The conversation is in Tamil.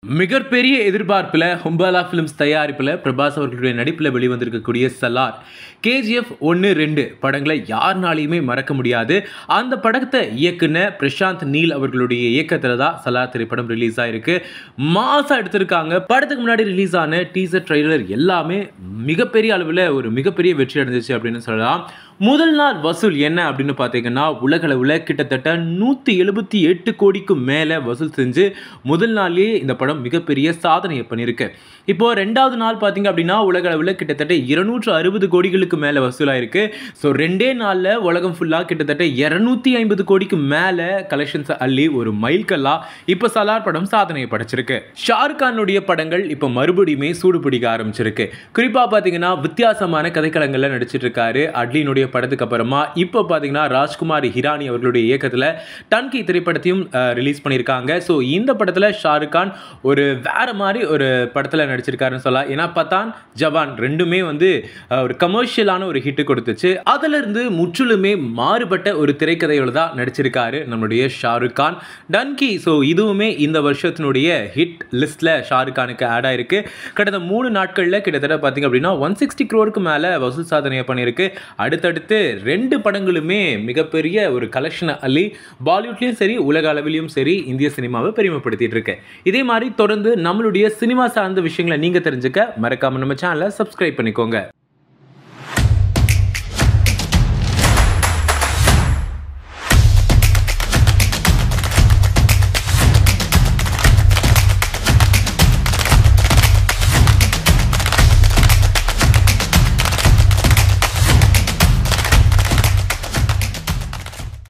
மிகப்பெரிய எதிர்பார்ப்பில் ஹும்பாலா ஃபிலிம்ஸ் தயாரிப்பில் பிரபாஸ் அவர்களுடைய நடிப்பில் வெளிவந்திருக்கக்கூடிய சலார் கேஜிஎஃப் 1-2 படங்களை யாருனாலையுமே மறக்க முடியாது. அந்த படத்தை இயக்குன பிரசாந்த் நீல் அவர்களுடைய இயக்கத்தில் தான் சலார் திரைப்படம் ரிலீஸ் ஆயிருக்கு. மாசா எடுத்திருக்காங்க. படத்துக்கு முன்னாடி ரிலீஸ் ஆன டீசர் ட்ரெய்லர் எல்லாமே மிகப்பெரிய அளவில் ஒரு மிகப்பெரிய வெற்றி அடைஞ்சிச்சு அப்படின்னு சொல்லலாம். முதல் நாள் வசூல் என்ன அப்படின்னு பார்த்தீங்கன்னா உலகளவில் கிட்டத்தட்ட 178 கோடிக்கு மேலே வசூல் செஞ்சு முதல் நாள்லேயே இந்த படம் மிகப்பெரிய சாதனையை பண்ணியிருக்கு. இப்போ ரெண்டாவது நாள் பார்த்தீங்க அப்படின்னா உலகளவில் கிட்டத்தட்ட 260 கோடிகளுக்கு மேலே வசூலாயிருக்கு. ஸோ ரெண்டே நாளில் உலகம் ஃபுல்லாக கிட்டத்தட்ட 250 கோடிக்கு மேலே கலெக்ஷன்ஸ் அள்ளி ஒரு மைல்கல்லா இப்போ சலார் படம் சாதனையை படைச்சிருக்கு. ஷாருக் கானுடைய படங்கள் இப்போ மறுபடியுமே சூடு பிடிக்க ஆரம்பிச்சிருக்கு. குறிப்பாக பார்த்தீங்கன்னா வித்தியாசமான கதைக்களங்களில் நடிச்சிட்டு இருக்காரு. அட்லினுடைய படத்துக்கு அப்புறமா இப்போ பார்த்தீங்கன்னா ராஜ்குமார் ஹிரானி அவர்களுடைய இயக்கத்தில் டன்கி திரைப்படத்தையும் ரிலீஸ் பண்ணியிருக்காங்க. ஸோ இந்த படத்தில் ஷாருக் கான் ஒரு வேற மாதிரி ஒரு படத்தில் நடிச்சிருக்காருன்னு சொல்லலாம். ஏன்னா பத்தான் ஜவான் ரெண்டுமே வந்து ஒரு கமர்ஷியலான ஒரு ஹிட் கொடுத்துச்சு. அதிலிருந்து முற்றிலுமே மாறுபட்ட ஒரு திரைக்கதையோட தான் நடிச்சிருக்காரு நம்மளுடைய ஷாருக் கான். டன்கி ஸோ இதுவுமே இந்த வருஷத்தினுடைய ஹிட் லிஸ்ட்டில் ஷாருக் கானுக்கு ஆட் ஆயிருக்கு. கடந்த 3 நாட்களில் கிட்டத்தட்ட பார்த்தீங்க அப்படின்னா 160 crore மேலே வசூல் சாதனையை பண்ணியிருக்கு. அடுத்தடுத்து 2 படங்களுமே மிகப்பெரிய ஒரு கலெக்ஷனை அள்ளி பாலிவுட்லையும் சரி உலக அளவிலையும் சரி இந்திய சினிமாவை பெருமைப்படுத்திட்டு இருக்கு. இதே மாதிரி தொடர்ந்து நம்மளுடைய சினிமா சார்ந்த விஷயங்களை நீங்க தெரிஞ்சுக்க மறக்காம நம்ம சேனலை சப்ஸ்கிரைப் பண்ணிக்கோங்க.